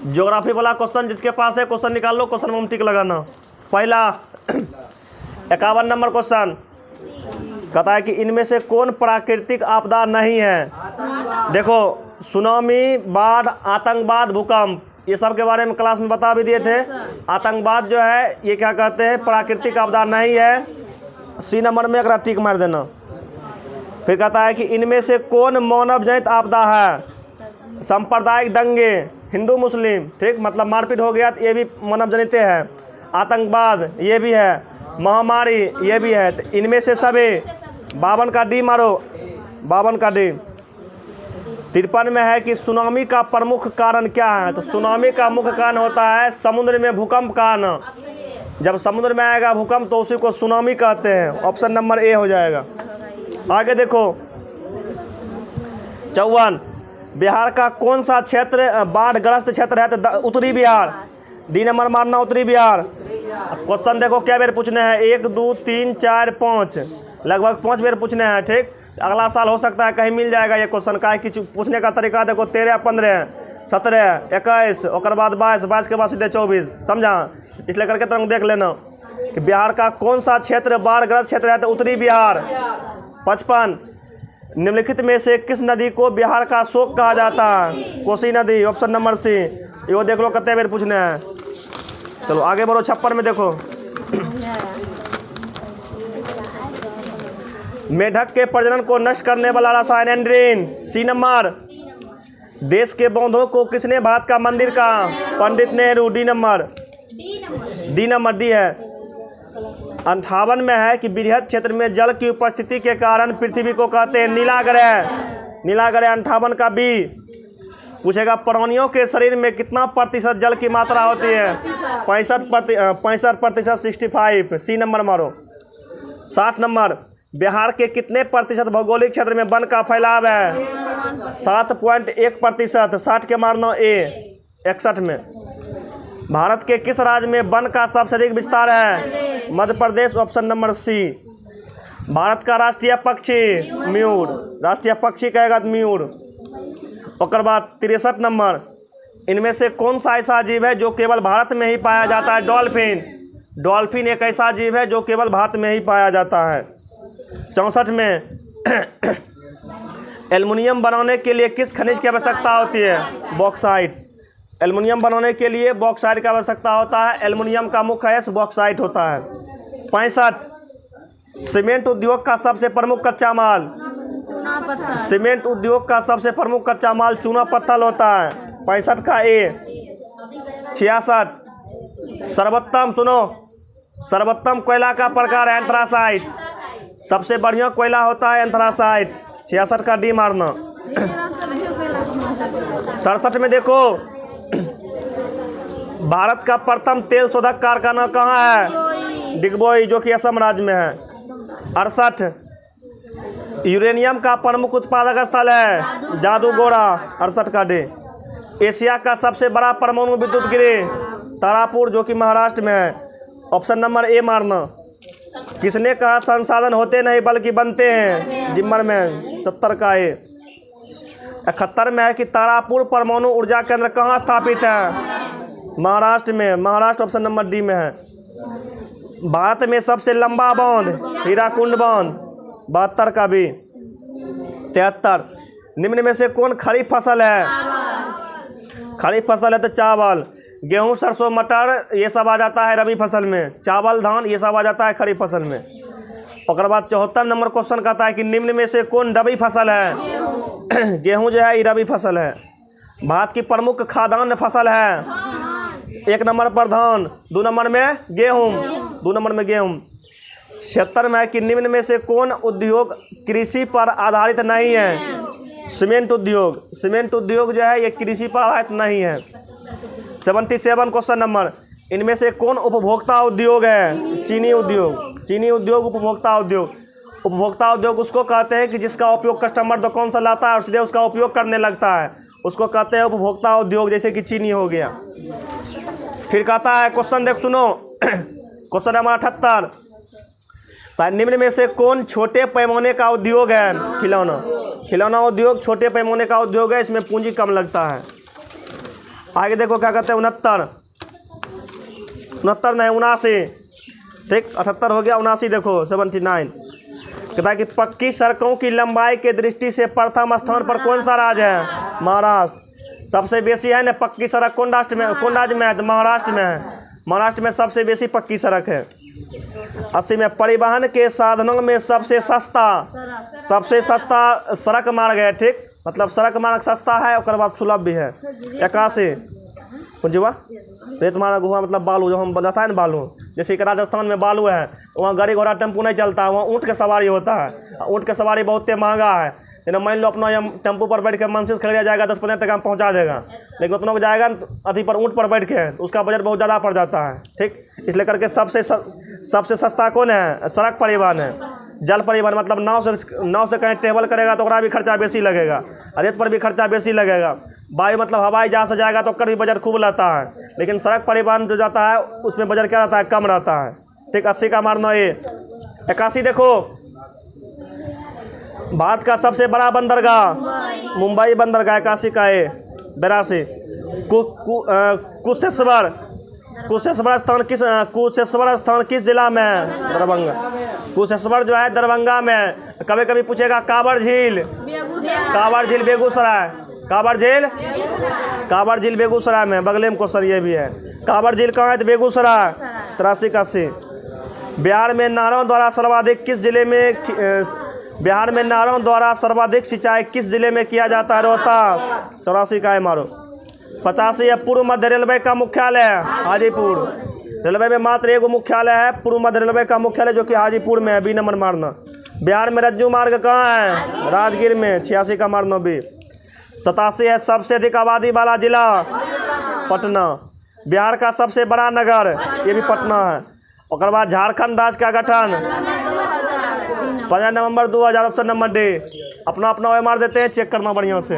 Geography वाला question जिसके पास है क्वेश्चन निकाल लो, क्वेश्चन में टिक लगाना। पहला 51 नंबर क्वेश्चन कहता है कि इनमें से कौन प्राकृतिक आपदा नहीं है। देखो सुनामी, बाढ़, आतंकवाद, भूकंप, ये सब के बारे में क्लास में बता भी दिए थे। आतंकवाद जो है ये क्या कहते हैं, प्राकृतिक आपदा नहीं है। सी नंबर में अगर टिक मार देना। फिर कहता है कि इनमें से कौन मानव जनित आपदा है। सांप्रदायिक दंगे, हिंदू मुस्लिम, ठीक, मतलब मारपीट हो गया तो ये भी मानव जनित है। आतंकवाद ये भी है, महामारी ये भी है। तो इनमें से सभी 52 का डी मारो, 52 का डी। 53 में है कि सुनामी का प्रमुख कारण क्या है। तो सुनामी का मुख्य कारण होता है समुद्र में भूकंप का आना। जब समुद्र में आएगा भूकंप तो उसी को सुनामी कहते हैं। ऑप्शन नंबर ए हो जाएगा। आगे देखो 54, बिहार का कौन सा क्षेत्र बाढ़ग्रस्त क्षेत्र है। तो उत्तरी बिहार, डी नंबर मारना, उत्तरी बिहार। क्वेश्चन देखो क्या बेर पूछने हैं, 1 2 3 4 5, लगभग 5 बेर पूछने हैं, ठीक। अगला साल हो सकता है कहीं मिल जाएगा ये क्वेश्चन का। कि पूछने का तरीका देखो, 13 15 17 21, और बाद 22 के बाद सीधे 24, समझा। इसलिए करके तुम देख लेना कि बिहार का कौन सा क्षेत्र बाढ़ग्रस्त क्षेत्र है। तो उत्तरी बिहार। 55, निम्नलिखित में से किस नदी को बिहार का शोक कहा जाता है। कोसी नदी, ऑप्शन नंबर सी। ये देख लो कितने बेर पूछने हैं। चलो आगे बढ़ो। 56 में देखो, मेढक के प्रजनन को नष्ट करने वाला रसायन एंड्रीन। C number. देश के बौद्धों को किसने भारत का मंदिर कहा। Pandit Nehru. D number, D number D है। 58 में है कि बृहद क्षेत्र में जल की उपस्थिति के कारण पृथ्वी को कहते हैं नीला ग्रह। नीला ग्रह 58 का बी। पूछेगा प्राणियों के शरीर में कितना प्रतिशत जल की मात्रा होती है। 65%, 65। सी नंबर मारो। 60 नंबर, बिहार के कितने प्रतिशत भौगोलिक क्षेत्र में वन का फैलाव है। 7.1%, 60 के मारना ए। 61 में, भारत के किस राज्य में वन का सबसे अधिक विस्तार है। Madhya Pradesh, option number C. Bharat का राष्ट्रीय पक्षी मयूर, राष्ट्रीय पक्षी कहेगा तो मयूर। और बाद 63 नंबर, इनमें से कौन सा ऐसा जीव है जो केवल भारत में ही पाया जाता है। डॉल्फिन। डॉल्फिन एक ऐसा जीव है जो केवल भारत में ही पाया जाता है। 64 में, एल्युमिनियम बनाने के लिए किस खनिज की आवश्यकता होती है। बॉक्साइट। एल्युमिनियम बनाने के लिए बॉक्साइट की आवश्यकता होता है। एल्युमिनियम का मुख्य है बॉक्साइट होता है। 65, सीमेंट उद्योग का सबसे प्रमुख कच्चा माल। सीमेंट उद्योग का सबसे प्रमुख कच्चा माल चूना पत्थर होता है। 65 का ए। 66, सर्वोत्तम, सुनो, सर्वोत्तम कोयला का प्रकार है एंथ्रासाइट। सबसे बढ़िया कोयला होता है एंथ्रासाइट। 66 का डी मारना। 67 में देखो, भारत का प्रथम तेल शोधक कारखाना कहाँ है। डिगबोई, जो कि असम राज्य में है। 68, यूरेनियम का प्रमुख उत्पादक स्थल है जादूगोड़ा। 68 का डी। एशिया का सबसे बड़ा परमाणु विद्युत गृह तारापुर, जो कि महाराष्ट्र में है। ऑप्शन नंबर ए मारना। किसने कहा संसाधन होते नहीं बल्कि बनते हैं। जिम्मर में। 70 का ए। 71 में है कि तारापुर परमाणु ऊर्जा केंद्र कहाँ स्थापित है। महाराष्ट्र में। महाराष्ट्र, ऑप्शन नंबर डी में है। भारत में सबसे लंबा बांध हीराकुंड बांध। 72 का भी। 73, निम्न में से कौन खरीफ फसल है। खरीफ फसल है तो चावल, गेहूं, सरसों, मटर ये सब आ जाता है रबी फसल में। चावल, धान ये सब आ जाता है खरीफ फसल में। और बाद 74 नंबर क्वेश्चन कहता है कि निम्न में से कौन रबी फसल है। गेहूं जो है ये रबी फसल है। भारत की प्रमुख खाद्यान्न फसल है। 1 नंबर पर धान, 2 नंबर में गेहूं, 2 नंबर में गेहूं। 76 में है कि निम्न में से कौन उद्योग कृषि पर आधारित नहीं है। सीमेंट उद्योग। सीमेंट उद्योग जो है ये कृषि पर आधारित नहीं है। 77 क्वेश्चन नंबर, इनमें से कौन उपभोक्ता उद्योग है। चीनी उद्योग। चीनी उद्योग उपभोक्ता उद्योग। उपभोक्ता उद्योग उसको कहते हैं कि जिसका उपयोग कस्टमर दुकान से लाता है और सीधे उसका उपयोग करने लगता है, उसको कहते हैं उपभोक्ता उद्योग, जैसे कि चीनी हो गया। फिर कहता है क्वेश्चन देख सुनो, क्वेश्चन नंबर 78, निम्न में से कौन छोटे पैमाने का उद्योग है। खिलौना। खिलौना उद्योग छोटे पैमाने का उद्योग है, इसमें पूंजी कम लगता है। आगे देखो क्या कहते हैं 69 नहीं 79, ठीक 78 हो गया, 79 देखो 79। कहता है कि पक्की सड़कों की लंबाई के दृष्टि से प्रथम स्थान पर कौन सा राज्य है? महाराष्ट्र। सबसे बेसी है ना पक्की सड़क कौन राज्य में है? तो महाराष्ट्र में है। महाराष्ट्र में सबसे बेसी पक्की सड़क है। 80 में परिवहन के साधनों में सबसे सस्ता सड़क मार्ग है, ठीक मतलब सड़क मार्ग सस्ता है और बाद सुलभ भी है। 81 पूंजीवा रेत मार्ग हुआ मतलब बालू, जो हम बताता है ना बालू, जैसे कि राजस्थान में बालू है तो वहाँ गाड़ी घोड़ा टेम्पू नहीं चलता है, वहाँ ऊँट के सवारी होता है। ऊँट के सवारी बहुत महंगा है। लेकिन मान लो अपना यहाँ टेम्पू पर बैठ के मंसिस खरीदा जाएगा 10-15 तक हम पहुँचा देगा, लेकिन उतना को जाएगा अथी पर ऊँट पर बैठ के तो उसका बजट बहुत ज़्यादा पड़ जाता है, ठीक। इसलिए करके सबसे सस्ता कौन है? सड़क परिवहन है। जल परिवहन मतलब नाव से कहीं ट्रेवल करेगा तो ओकरा भी खर्चा बेसी लगेगा, रेत पर भी खर्चा बेसी लगेगा। वायु मतलब हवाई जहाज से जाएगा तो ओकर भी बजट खूब रहता है, लेकिन सड़क परिवहन जो जाता है उसमें बजट क्या रहता है? कम रहता है, ठीक। 80 का मारना ये। 81 देखो भारत का सबसे बड़ा बंदरगाह मुंबई बंदरगाह 81 का है। 82 कुशेश्वर स्थान किस जिला में है? दरभंगा। कुशेश्वर जो है दरभंगा में। कभी कभी पूछेगा कांवर झील बेगूसराय। कांवर झील बेगूसराय में, बगले में क्वेश्चन ये भी है। कांवर झील कहाँ है? तो बेगूसराय। 83 का सी। बिहार में नहरों द्वारा सर्वाधिक सिंचाई किस जिले में किया जाता है? रोहतास। 84 का है मारो। 85 है पूर्व मध्य रेलवे का मुख्यालय हाजीपुर। रेलवे में मात्र एक मुख्यालय है, पूर्व मध्य रेलवे का मुख्यालय जो कि हाजीपुर में है। बी नंबर मारना। बिहार में रज्जू मार्ग कहाँ है? राजगीर में। 86 का मारना बी। 87 है सबसे अधिक आबादी वाला जिला पटना। बिहार का सबसे बड़ा नगर ये भी पटना है। और बाद झारखंड राज्य का गठन 15 नवंबर 2000। Option number D. अपना वह मार देते हैं, चेक करना बढ़िया से।